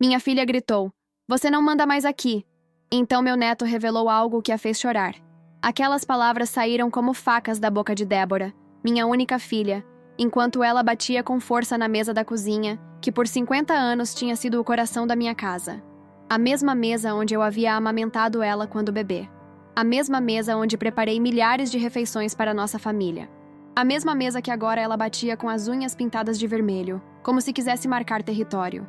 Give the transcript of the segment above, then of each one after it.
Minha filha gritou: "Você não manda mais aqui." Então meu neto revelou algo que a fez chorar. Aquelas palavras saíram como facas da boca de Débora, minha única filha, enquanto ela batia com força na mesa da cozinha, que por 50 anos tinha sido o coração da minha casa. A mesma mesa onde eu havia amamentado ela quando bebê. A mesma mesa onde preparei milhares de refeições para nossa família. A mesma mesa que agora ela batia com as unhas pintadas de vermelho, como se quisesse marcar território.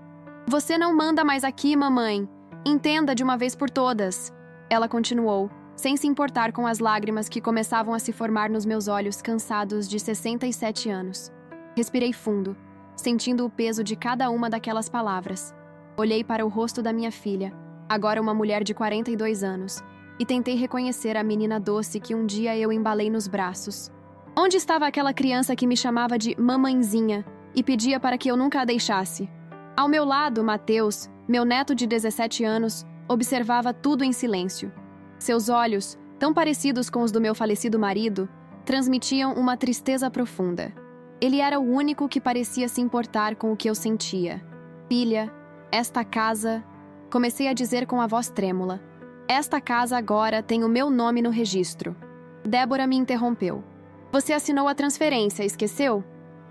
"Você não manda mais aqui, mamãe. Entenda de uma vez por todas." Ela continuou, sem se importar com as lágrimas que começavam a se formar nos meus olhos cansados de 67 anos. Respirei fundo, sentindo o peso de cada uma daquelas palavras. Olhei para o rosto da minha filha, agora uma mulher de 42 anos, e tentei reconhecer a menina doce que um dia eu embalei nos braços. Onde estava aquela criança que me chamava de mamãezinha e pedia para que eu nunca a deixasse? Ao meu lado, Mateus, meu neto de 17 anos, observava tudo em silêncio. Seus olhos, tão parecidos com os do meu falecido marido, transmitiam uma tristeza profunda. Ele era o único que parecia se importar com o que eu sentia. "Filha, esta casa..." Comecei a dizer com a voz trêmula. "Esta casa agora tem o meu nome no registro." Débora me interrompeu. "Você assinou a transferência, esqueceu?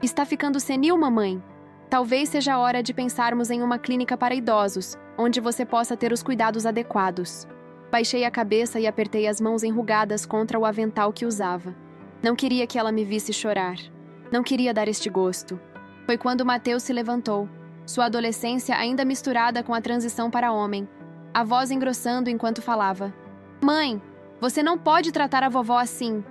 Está ficando senil, mamãe. Talvez seja a hora de pensarmos em uma clínica para idosos, onde você possa ter os cuidados adequados." Baixei a cabeça e apertei as mãos enrugadas contra o avental que usava. Não queria que ela me visse chorar. Não queria dar este gosto. Foi quando Mateus se levantou, sua adolescência ainda misturada com a transição para homem, a voz engrossando enquanto falava. "Mãe, você não pode tratar a vovó assim."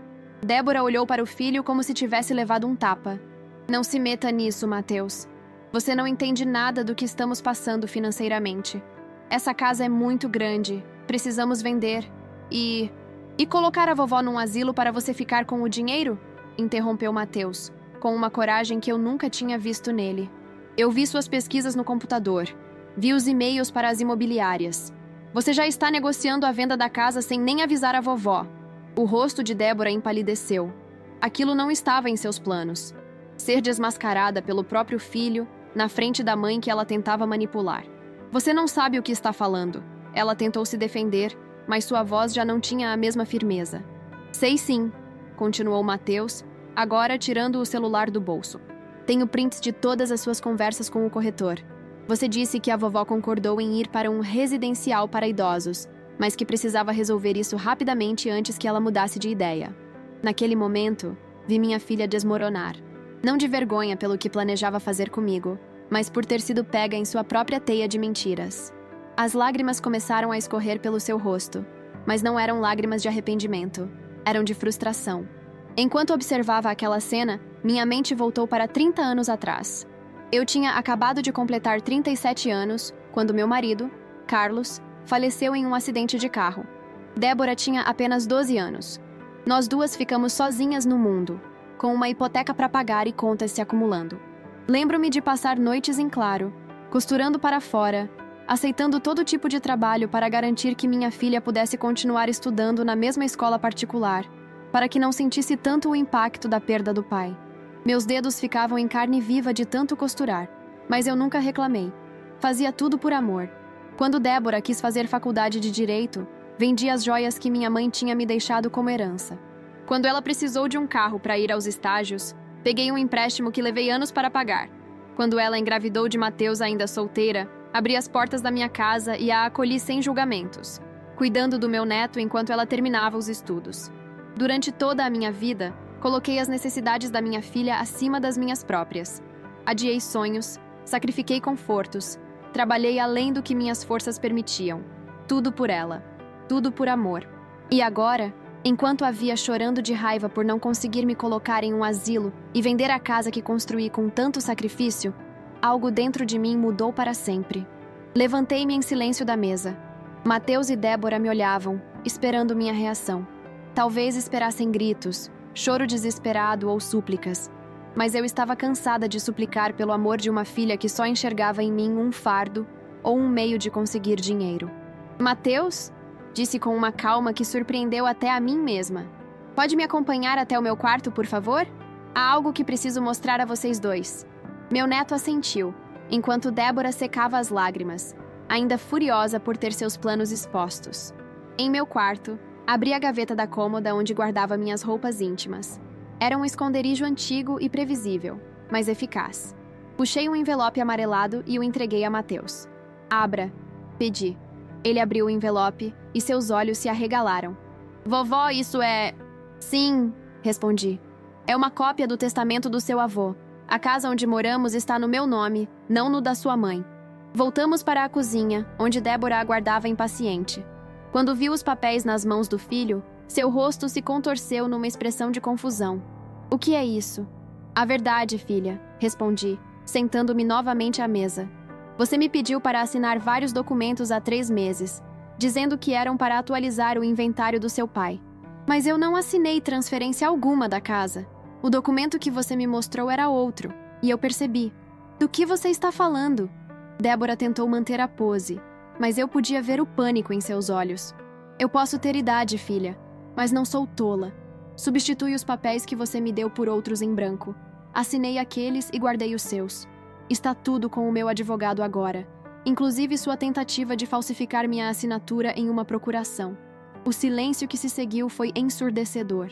Débora olhou para o filho como se tivesse levado um tapa. "Não se meta nisso, Mateus. Você não entende nada do que estamos passando financeiramente. Essa casa é muito grande. Precisamos vender. E colocar a vovó num asilo para você ficar com o dinheiro?" Interrompeu Mateus, com uma coragem que eu nunca tinha visto nele. "Eu vi suas pesquisas no computador. Vi os e-mails para as imobiliárias. Você já está negociando a venda da casa sem nem avisar a vovó." O rosto de Débora empalideceu. Aquilo não estava em seus planos. Ser desmascarada pelo próprio filho, na frente da mãe que ela tentava manipular. "Você não sabe o que está falando." Ela tentou se defender, mas sua voz já não tinha a mesma firmeza. "Sei sim," continuou Mateus, agora tirando o celular do bolso. "Tenho prints de todas as suas conversas com o corretor. Você disse que a vovó concordou em ir para um residencial para idosos, mas que precisava resolver isso rapidamente antes que ela mudasse de ideia." Naquele momento, vi minha filha desmoronar. Não de vergonha pelo que planejava fazer comigo, mas por ter sido pega em sua própria teia de mentiras. As lágrimas começaram a escorrer pelo seu rosto, mas não eram lágrimas de arrependimento, eram de frustração. Enquanto observava aquela cena, minha mente voltou para 30 anos atrás. Eu tinha acabado de completar 37 anos quando meu marido, Carlos, faleceu em um acidente de carro. Débora tinha apenas 12 anos. Nós duas ficamos sozinhas no mundo, com uma hipoteca para pagar e contas se acumulando. Lembro-me de passar noites em claro, costurando para fora, aceitando todo tipo de trabalho para garantir que minha filha pudesse continuar estudando na mesma escola particular, para que não sentisse tanto o impacto da perda do pai. Meus dedos ficavam em carne viva de tanto costurar, mas eu nunca reclamei. Fazia tudo por amor. Quando Débora quis fazer faculdade de Direito, vendi as joias que minha mãe tinha me deixado como herança. Quando ela precisou de um carro para ir aos estágios, peguei um empréstimo que levei anos para pagar. Quando ela engravidou de Mateus ainda solteira, abri as portas da minha casa e a acolhi sem julgamentos, cuidando do meu neto enquanto ela terminava os estudos. Durante toda a minha vida, coloquei as necessidades da minha filha acima das minhas próprias. Adiei sonhos, sacrifiquei confortos, trabalhei além do que minhas forças permitiam. Tudo por ela. Tudo por amor. E agora, enquanto a via chorando de raiva por não conseguir me colocar em um asilo e vender a casa que construí com tanto sacrifício, algo dentro de mim mudou para sempre. Levantei-me em silêncio da mesa. Mateus e Débora me olhavam, esperando minha reação. Talvez esperassem gritos, choro desesperado ou súplicas. Mas eu estava cansada de suplicar pelo amor de uma filha que só enxergava em mim um fardo ou um meio de conseguir dinheiro. "Mateus?" disse com uma calma que surpreendeu até a mim mesma. "Pode me acompanhar até o meu quarto, por favor? Há algo que preciso mostrar a vocês dois." Meu neto assentiu, enquanto Débora secava as lágrimas, ainda furiosa por ter seus planos expostos. Em meu quarto, abri a gaveta da cômoda onde guardava minhas roupas íntimas. Era um esconderijo antigo e previsível, mas eficaz. Puxei um envelope amarelado e o entreguei a Mateus. Abra, pedi. Ele abriu o envelope e seus olhos se arregalaram. Vovó, isso é... Sim, respondi. É uma cópia do testamento do seu avô. A casa onde moramos está no meu nome, não no da sua mãe. Voltamos para a cozinha, onde Débora aguardava impaciente. Quando viu os papéis nas mãos do filho, seu rosto se contorceu numa expressão de confusão. O que é isso? A verdade, filha, respondi, sentando-me novamente à mesa. Você me pediu para assinar vários documentos há 3 meses, dizendo que eram para atualizar o inventário do seu pai. Mas eu não assinei transferência alguma da casa. O documento que você me mostrou era outro, e eu percebi. Do que você está falando? Débora tentou manter a pose, mas eu podia ver o pânico em seus olhos. Eu posso ter idade, filha, mas não sou tola. Substitui os papéis que você me deu por outros em branco. Assinei aqueles e guardei os seus. Está tudo com o meu advogado agora, inclusive sua tentativa de falsificar minha assinatura em uma procuração. O silêncio que se seguiu foi ensurdecedor.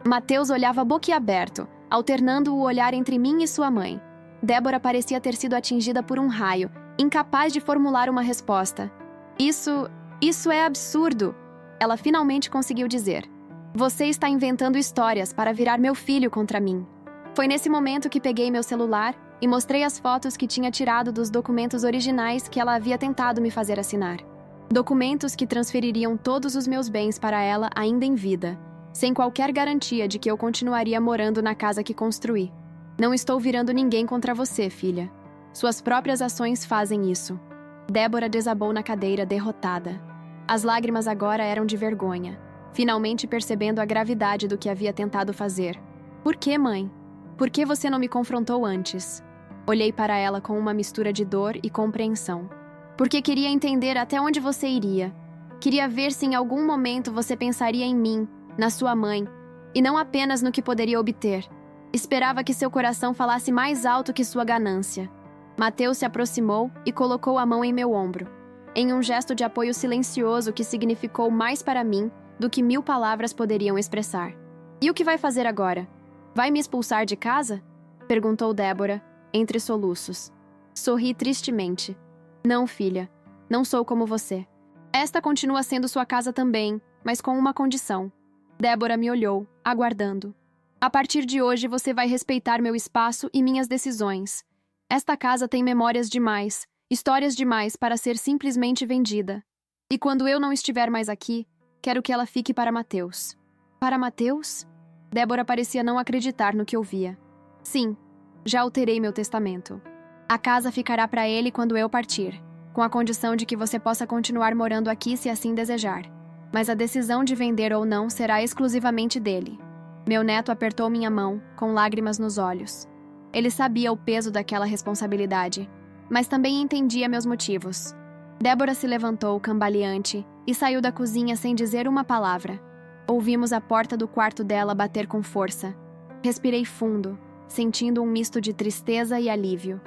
Mateus olhava boquiaberto, alternando o olhar entre mim e sua mãe. Débora parecia ter sido atingida por um raio, incapaz de formular uma resposta. Isso é absurdo! Ela finalmente conseguiu dizer. Você está inventando histórias para virar meu filho contra mim. Foi nesse momento que peguei meu celular e mostrei as fotos que tinha tirado dos documentos originais que ela havia tentado me fazer assinar. Documentos que transfeririam todos os meus bens para ela ainda em vida, sem qualquer garantia de que eu continuaria morando na casa que construí. Não estou virando ninguém contra você, filha. Suas próprias ações fazem isso. Débora desabou na cadeira, derrotada. As lágrimas agora eram de vergonha, finalmente percebendo a gravidade do que havia tentado fazer. Por que, mãe? Por que você não me confrontou antes? Olhei para ela com uma mistura de dor e compreensão. Porque queria entender até onde você iria. Queria ver se em algum momento você pensaria em mim, na sua mãe, e não apenas no que poderia obter. Esperava que seu coração falasse mais alto que sua ganância. Mateus se aproximou e colocou a mão em meu ombro, em um gesto de apoio silencioso que significou mais para mim do que 1000 palavras poderiam expressar. E o que vai fazer agora? Vai me expulsar de casa? Perguntou Débora, entre soluços. Sorri tristemente. Não, filha. Não sou como você. Esta continua sendo sua casa também, mas com uma condição. Débora me olhou, aguardando. A partir de hoje você vai respeitar meu espaço e minhas decisões. Esta casa tem memórias demais, histórias demais para ser simplesmente vendida. E quando eu não estiver mais aqui, quero que ela fique para Mateus. Para Mateus? Débora parecia não acreditar no que ouvia. Sim, já alterei meu testamento. A casa ficará para ele quando eu partir, com a condição de que você possa continuar morando aqui se assim desejar. Mas a decisão de vender ou não será exclusivamente dele. Meu neto apertou minha mão, com lágrimas nos olhos. Ele sabia o peso daquela responsabilidade, mas também entendia meus motivos. Débora se levantou, cambaleante, e saiu da cozinha sem dizer uma palavra. Ouvimos a porta do quarto dela bater com força. Respirei fundo, sentindo um misto de tristeza e alívio.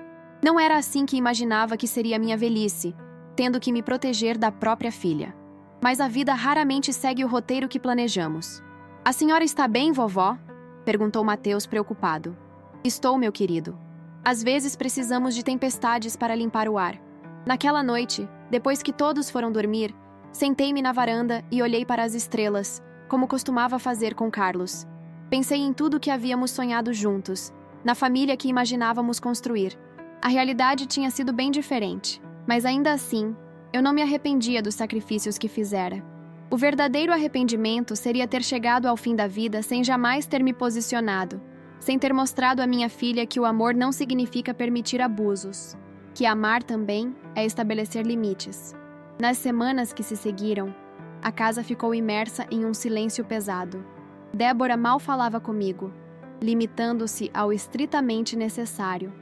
Não era assim que imaginava que seria minha velhice, tendo que me proteger da própria filha. Mas a vida raramente segue o roteiro que planejamos. A senhora está bem, vovó? Perguntou Mateus, preocupado. Estou, meu querido. Às vezes precisamos de tempestades para limpar o ar. Naquela noite, depois que todos foram dormir, sentei-me na varanda e olhei para as estrelas, como costumava fazer com Carlos. Pensei em tudo que havíamos sonhado juntos, na família que imaginávamos construir. A realidade tinha sido bem diferente, mas ainda assim, eu não me arrependia dos sacrifícios que fizera. O verdadeiro arrependimento seria ter chegado ao fim da vida sem jamais ter me posicionado, sem ter mostrado à minha filha que o amor não significa permitir abusos, que amar também é estabelecer limites. Nas semanas que se seguiram, a casa ficou imersa em um silêncio pesado. Débora mal falava comigo, limitando-se ao estritamente necessário.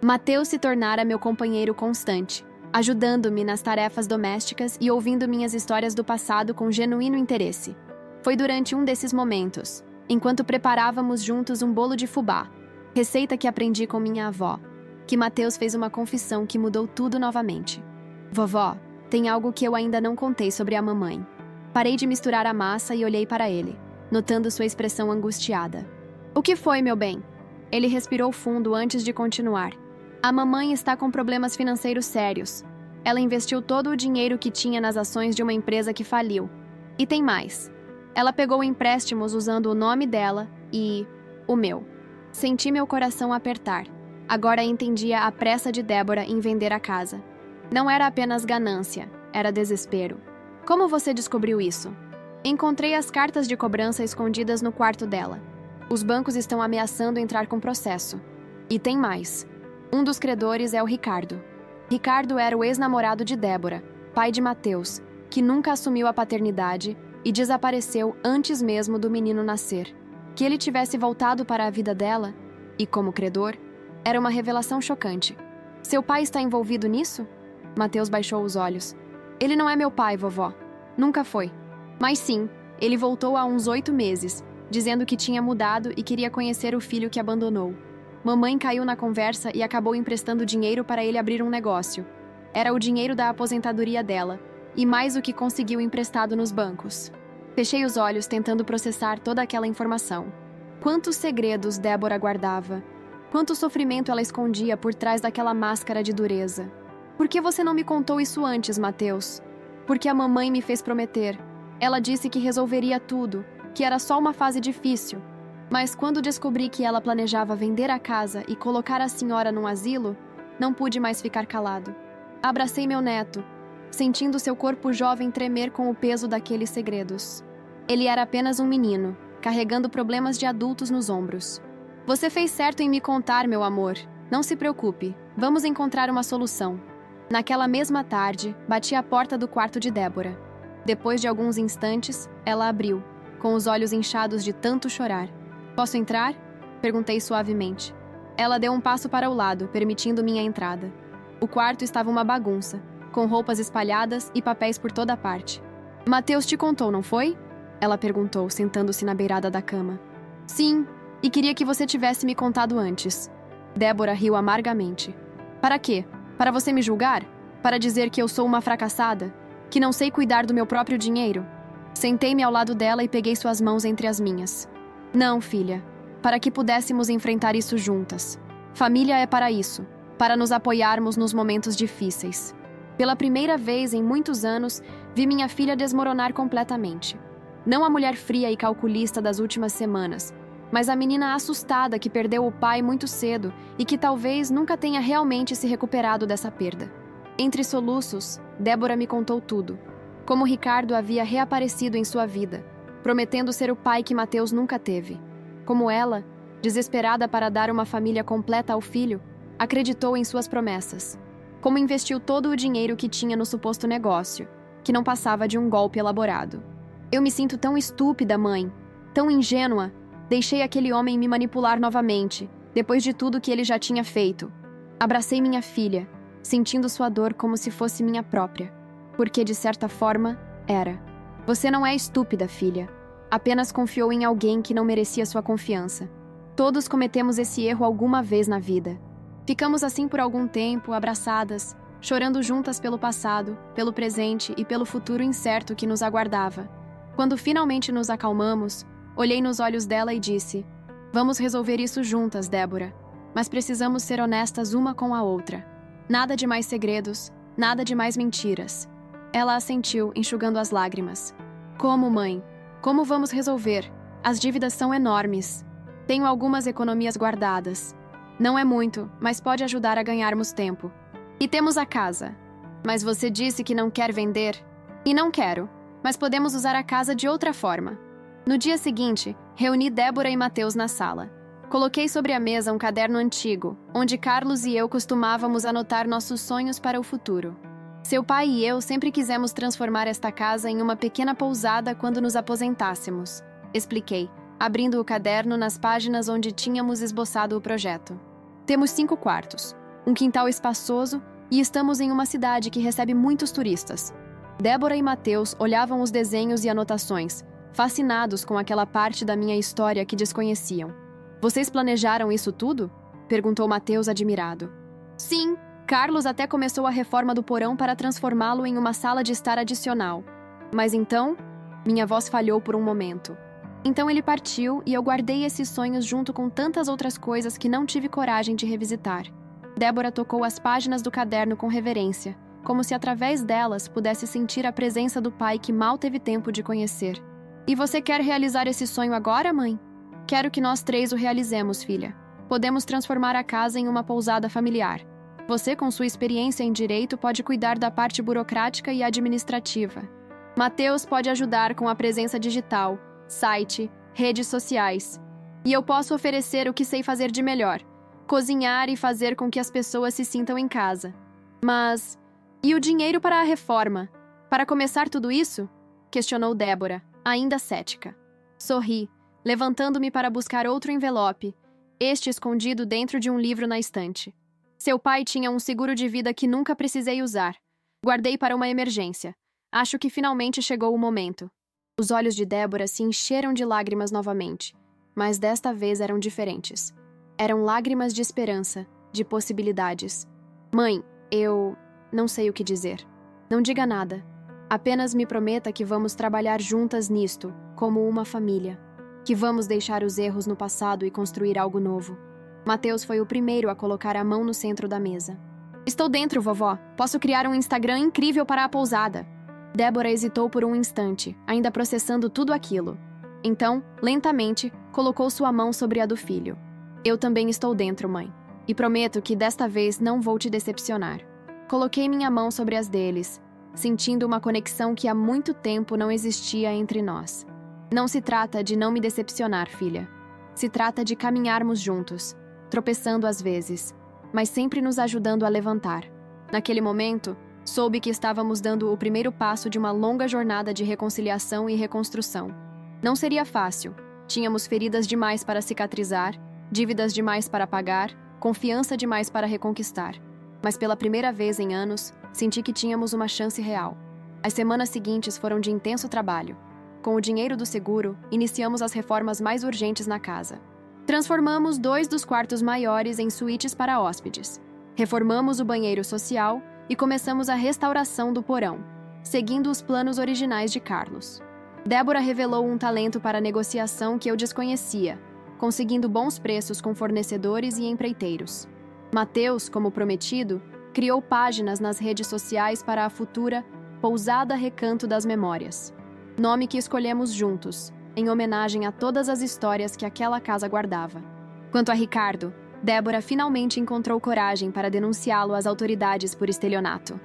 Mateus se tornara meu companheiro constante, ajudando-me nas tarefas domésticas e ouvindo minhas histórias do passado com genuíno interesse. Foi durante um desses momentos, enquanto preparávamos juntos um bolo de fubá, receita que aprendi com minha avó, que Mateus fez uma confissão que mudou tudo novamente. Vovó, tem algo que eu ainda não contei sobre a mamãe. Parei de misturar a massa e olhei para ele, notando sua expressão angustiada. O que foi, meu bem? Ele respirou fundo antes de continuar. A mamãe está com problemas financeiros sérios. Ela investiu todo o dinheiro que tinha nas ações de uma empresa que faliu. E tem mais. Ela pegou empréstimos usando o nome dela e o meu. Senti meu coração apertar. Agora entendia a pressa de Débora em vender a casa. Não era apenas ganância, era desespero. Como você descobriu isso? Encontrei as cartas de cobrança escondidas no quarto dela. Os bancos estão ameaçando entrar com processo. E tem mais. Um dos credores é o Ricardo. Ricardo era o ex-namorado de Débora, pai de Mateus, que nunca assumiu a paternidade e desapareceu antes mesmo do menino nascer. Que ele tivesse voltado para a vida dela, e como credor, era uma revelação chocante. Seu pai está envolvido nisso? Mateus baixou os olhos. Ele não é meu pai, vovó. Nunca foi. Mas sim, ele voltou há uns 8 meses, dizendo que tinha mudado e queria conhecer o filho que abandonou. Mamãe caiu na conversa e acabou emprestando dinheiro para ele abrir um negócio. Era o dinheiro da aposentadoria dela, e mais o que conseguiu emprestado nos bancos. Fechei os olhos tentando processar toda aquela informação. Quantos segredos Débora guardava? Quanto sofrimento ela escondia por trás daquela máscara de dureza? Por que você não me contou isso antes, Mateus? Porque a mamãe me fez prometer. Ela disse que resolveria tudo, que era só uma fase difícil. Mas quando descobri que ela planejava vender a casa e colocar a senhora num asilo, não pude mais ficar calado. Abracei meu neto, sentindo seu corpo jovem tremer com o peso daqueles segredos. Ele era apenas um menino, carregando problemas de adultos nos ombros. Você fez certo em me contar, meu amor. Não se preocupe, vamos encontrar uma solução. Naquela mesma tarde, bati à porta do quarto de Débora. Depois de alguns instantes, ela abriu, com os olhos inchados de tanto chorar. Posso entrar? Perguntei suavemente. Ela deu um passo para o lado, permitindo minha entrada. O quarto estava uma bagunça, com roupas espalhadas e papéis por toda parte. Mateus te contou, não foi? Ela perguntou, sentando-se na beirada da cama. Sim, e queria que você tivesse me contado antes. Débora riu amargamente. Para quê? Para você me julgar? Para dizer que eu sou uma fracassada? Que não sei cuidar do meu próprio dinheiro? Sentei-me ao lado dela e peguei suas mãos entre as minhas. Não, filha. Para que pudéssemos enfrentar isso juntas. Família é para isso. Para nos apoiarmos nos momentos difíceis. Pela primeira vez em muitos anos, vi minha filha desmoronar completamente. Não a mulher fria e calculista das últimas semanas, mas a menina assustada que perdeu o pai muito cedo e que talvez nunca tenha realmente se recuperado dessa perda. Entre soluços, Débora me contou tudo. Como Ricardo havia reaparecido em sua vida, prometendo ser o pai que Mateus nunca teve. Como ela, desesperada para dar uma família completa ao filho, acreditou em suas promessas. Como investiu todo o dinheiro que tinha no suposto negócio, que não passava de um golpe elaborado. Eu me sinto tão estúpida, mãe, tão ingênua. Deixei aquele homem me manipular novamente, depois de tudo que ele já tinha feito. Abracei minha filha, sentindo sua dor como se fosse minha própria. Porque, de certa forma, era. Você não é estúpida, filha. Apenas confiou em alguém que não merecia sua confiança. Todos cometemos esse erro alguma vez na vida. Ficamos assim por algum tempo, abraçadas, chorando juntas pelo passado, pelo presente e pelo futuro incerto que nos aguardava. Quando finalmente nos acalmamos, olhei nos olhos dela e disse: Vamos resolver isso juntas, Débora. Mas precisamos ser honestas uma com a outra. Nada de mais segredos, nada de mais mentiras. Ela assentiu, enxugando as lágrimas. Como, mãe? Como vamos resolver? As dívidas são enormes. Tenho algumas economias guardadas. Não é muito, mas pode ajudar a ganharmos tempo. E temos a casa. Mas você disse que não quer vender? E não quero, mas podemos usar a casa de outra forma. No dia seguinte, reuni Débora e Mateus na sala. Coloquei sobre a mesa um caderno antigo, onde Carlos e eu costumávamos anotar nossos sonhos para o futuro. Seu pai e eu sempre quisemos transformar esta casa em uma pequena pousada quando nos aposentássemos, expliquei, abrindo o caderno nas páginas onde tínhamos esboçado o projeto. Temos 5 quartos, um quintal espaçoso e estamos em uma cidade que recebe muitos turistas. Débora e Mateus olhavam os desenhos e anotações, fascinados com aquela parte da minha história que desconheciam. Vocês planejaram isso tudo? Perguntou Mateus admirado. Sim, Carlos até começou a reforma do porão para transformá-lo em uma sala de estar adicional. Mas então, minha voz falhou por um momento. Então ele partiu e eu guardei esses sonhos junto com tantas outras coisas que não tive coragem de revisitar. Débora tocou as páginas do caderno com reverência, como se através delas pudesse sentir a presença do pai que mal teve tempo de conhecer. E você quer realizar esse sonho agora, mãe? Quero que nós três o realizemos, filha. Podemos transformar a casa em uma pousada familiar. Você, com sua experiência em direito, pode cuidar da parte burocrática e administrativa. Mateus pode ajudar com a presença digital, site, redes sociais. E eu posso oferecer o que sei fazer de melhor: cozinhar e fazer com que as pessoas se sintam em casa. Mas, e o dinheiro para a reforma? Para começar tudo isso? Questionou Débora, ainda cética. Sorri, levantando-me para buscar outro envelope, este escondido dentro de um livro na estante. Seu pai tinha um seguro de vida que nunca precisei usar. Guardei para uma emergência. Acho que finalmente chegou o momento. Os olhos de Débora se encheram de lágrimas novamente, mas desta vez eram diferentes. Eram lágrimas de esperança, de possibilidades. Mãe, eu não sei o que dizer. Não diga nada. Apenas me prometa que vamos trabalhar juntas nisto, como uma família. Que vamos deixar os erros no passado e construir algo novo. Mateus foi o primeiro a colocar a mão no centro da mesa. Estou dentro, vovó. Posso criar um Instagram incrível para a pousada. Débora hesitou por um instante, ainda processando tudo aquilo. Então, lentamente, colocou sua mão sobre a do filho. Eu também estou dentro, mãe. E prometo que desta vez não vou te decepcionar. Coloquei minha mão sobre as deles, sentindo uma conexão que há muito tempo não existia entre nós. Não se trata de não me decepcionar, filha. Se trata de caminharmos juntos, tropeçando às vezes, mas sempre nos ajudando a levantar. Naquele momento, soube que estávamos dando o primeiro passo de uma longa jornada de reconciliação e reconstrução. Não seria fácil. Tínhamos feridas demais para cicatrizar, dívidas demais para pagar, confiança demais para reconquistar. Mas pela primeira vez em anos, senti que tínhamos uma chance real. As semanas seguintes foram de intenso trabalho. Com o dinheiro do seguro, iniciamos as reformas mais urgentes na casa. Transformamos 2 dos quartos maiores em suítes para hóspedes. Reformamos o banheiro social e começamos a restauração do porão, seguindo os planos originais de Carlos. Débora revelou um talento para a negociação que eu desconhecia, conseguindo bons preços com fornecedores e empreiteiros. Mateus, como prometido, criou páginas nas redes sociais para a futura Pousada Recanto das Memórias. Nome que escolhemos juntos, em homenagem a todas as histórias que aquela casa guardava. Quanto a Ricardo, Débora finalmente encontrou coragem para denunciá-lo às autoridades por estelionato.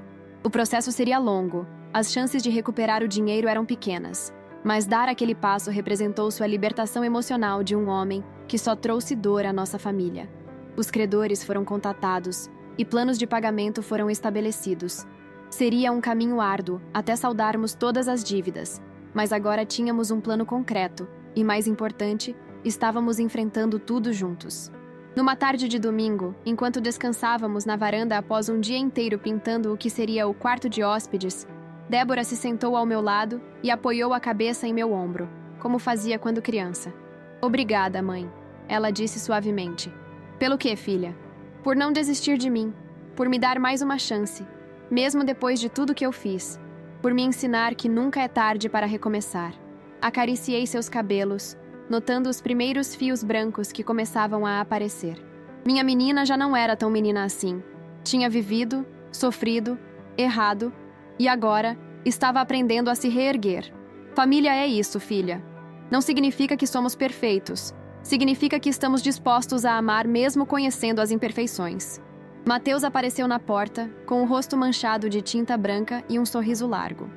O processo seria longo, as chances de recuperar o dinheiro eram pequenas, mas dar aquele passo representou sua libertação emocional de um homem que só trouxe dor à nossa família. Os credores foram contatados e planos de pagamento foram estabelecidos. Seria um caminho árduo até saldarmos todas as dívidas, mas agora tínhamos um plano concreto e, mais importante, estávamos enfrentando tudo juntos. Numa tarde de domingo, enquanto descansávamos na varanda após um dia inteiro pintando o que seria o quarto de hóspedes, Débora se sentou ao meu lado e apoiou a cabeça em meu ombro, como fazia quando criança. Obrigada, mãe, ela disse suavemente. Pelo quê, filha? Por não desistir de mim, por me dar mais uma chance, mesmo depois de tudo que eu fiz, por me ensinar que nunca é tarde para recomeçar. Acariciei seus cabelos, notando os primeiros fios brancos que começavam a aparecer. Minha menina já não era tão menina assim. Tinha vivido, sofrido, errado, e agora estava aprendendo a se reerguer. Família é isso, filha. Não significa que somos perfeitos. Significa que estamos dispostos a amar mesmo conhecendo as imperfeições. Mateus apareceu na porta, com o rosto manchado de tinta branca e um sorriso largo.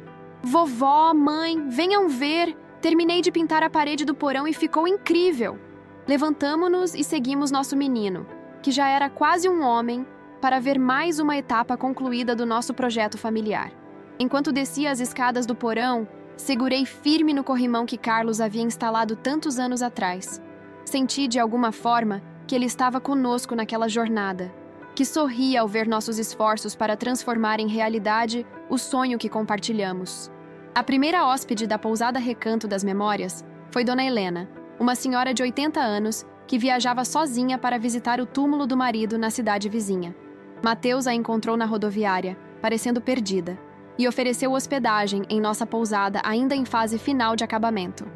Vovó, mãe, venham ver! Terminei de pintar a parede do porão e ficou incrível! Levantamo-nos e seguimos nosso menino, que já era quase um homem, para ver mais uma etapa concluída do nosso projeto familiar. Enquanto descia as escadas do porão, segurei firme no corrimão que Carlos havia instalado tantos anos atrás. Senti, de alguma forma, que ele estava conosco naquela jornada, que sorria ao ver nossos esforços para transformar em realidade o sonho que compartilhamos. A primeira hóspede da Pousada Recanto das Memórias foi Dona Helena, uma senhora de 80 anos que viajava sozinha para visitar o túmulo do marido na cidade vizinha. Mateus a encontrou na rodoviária, parecendo perdida, e ofereceu hospedagem em nossa pousada ainda em fase final de acabamento.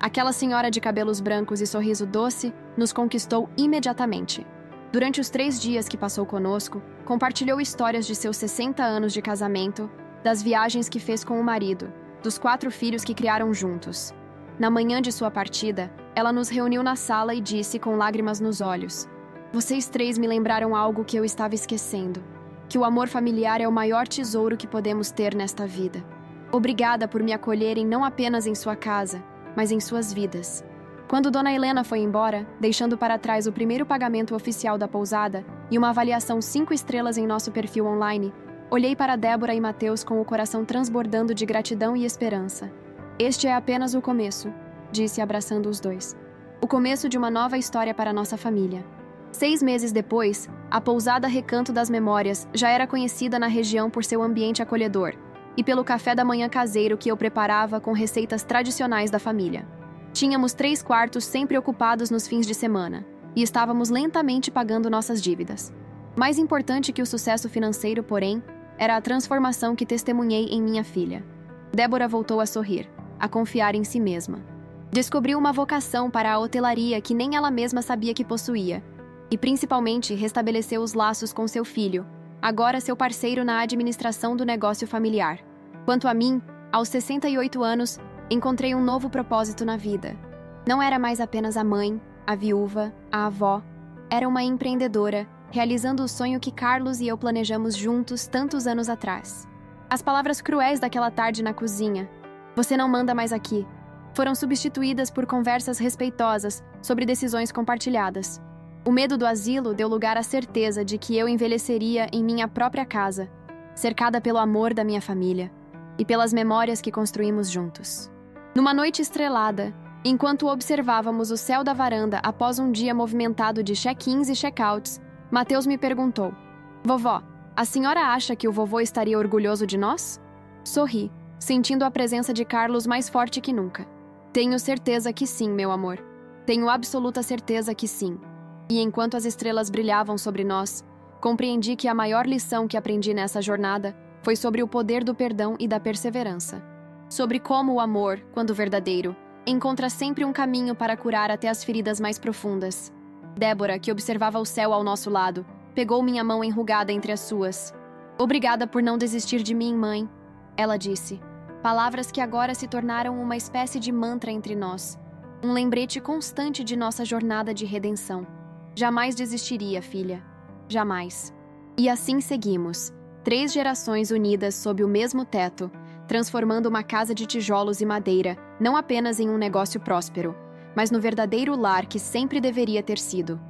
Aquela senhora de cabelos brancos e sorriso doce nos conquistou imediatamente. Durante os 3 dias que passou conosco, compartilhou histórias de seus 60 anos de casamento, das viagens que fez com o marido, dos 4 filhos que criaram juntos. Na manhã de sua partida, ela nos reuniu na sala e disse com lágrimas nos olhos: "Vocês 3 me lembraram algo que eu estava esquecendo, que o amor familiar é o maior tesouro que podemos ter nesta vida. Obrigada por me acolherem não apenas em sua casa, mas em suas vidas." Quando Dona Helena foi embora, deixando para trás o primeiro pagamento oficial da pousada e uma avaliação 5 estrelas em nosso perfil online, olhei para Débora e Mateus com o coração transbordando de gratidão e esperança. "Este é apenas o começo", disse abraçando os 2. "O começo de uma nova história para nossa família." 6 meses depois, a pousada Recanto das Memórias já era conhecida na região por seu ambiente acolhedor e pelo café da manhã caseiro que eu preparava com receitas tradicionais da família. Tínhamos 3 quartos sempre ocupados nos fins de semana e estávamos lentamente pagando nossas dívidas. Mais importante que o sucesso financeiro, porém, era a transformação que testemunhei em minha filha. Débora voltou a sorrir, a confiar em si mesma. Descobriu uma vocação para a hotelaria que nem ela mesma sabia que possuía, e principalmente restabeleceu os laços com seu filho, agora seu parceiro na administração do negócio familiar. Quanto a mim, aos 68 anos, encontrei um novo propósito na vida. Não era mais apenas a mãe, a viúva, a avó. Era uma empreendedora, realizando o sonho que Carlos e eu planejamos juntos tantos anos atrás. As palavras cruéis daquela tarde na cozinha, "Você não manda mais aqui", foram substituídas por conversas respeitosas sobre decisões compartilhadas. O medo do asilo deu lugar à certeza de que eu envelheceria em minha própria casa, cercada pelo amor da minha família e pelas memórias que construímos juntos. Numa noite estrelada, enquanto observávamos o céu da varanda após um dia movimentado de check-ins e check-outs, Mateus me perguntou: "Vovó, a senhora acha que o vovô estaria orgulhoso de nós?" Sorri, sentindo a presença de Carlos mais forte que nunca. "Tenho certeza que sim, meu amor. Tenho absoluta certeza que sim." E enquanto as estrelas brilhavam sobre nós, compreendi que a maior lição que aprendi nessa jornada foi sobre o poder do perdão e da perseverança. Sobre como o amor, quando verdadeiro, encontra sempre um caminho para curar até as feridas mais profundas. Débora, que observava o céu ao nosso lado, pegou minha mão enrugada entre as suas. "Obrigada por não desistir de mim, mãe", ela disse. Palavras que agora se tornaram uma espécie de mantra entre nós. Um lembrete constante de nossa jornada de redenção. Jamais desistiria, filha. Jamais. E assim seguimos. 3 gerações unidas sob o mesmo teto, transformando uma casa de tijolos e madeira não apenas em um negócio próspero, mas no verdadeiro lar que sempre deveria ter sido.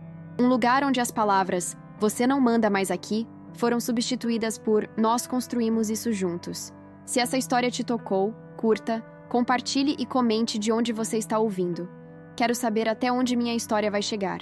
Um lugar onde as palavras "você não manda mais aqui" foram substituídas por "nós construímos isso juntos". Se essa história te tocou, curta, compartilhe e comente de onde você está ouvindo. Quero saber até onde minha história vai chegar.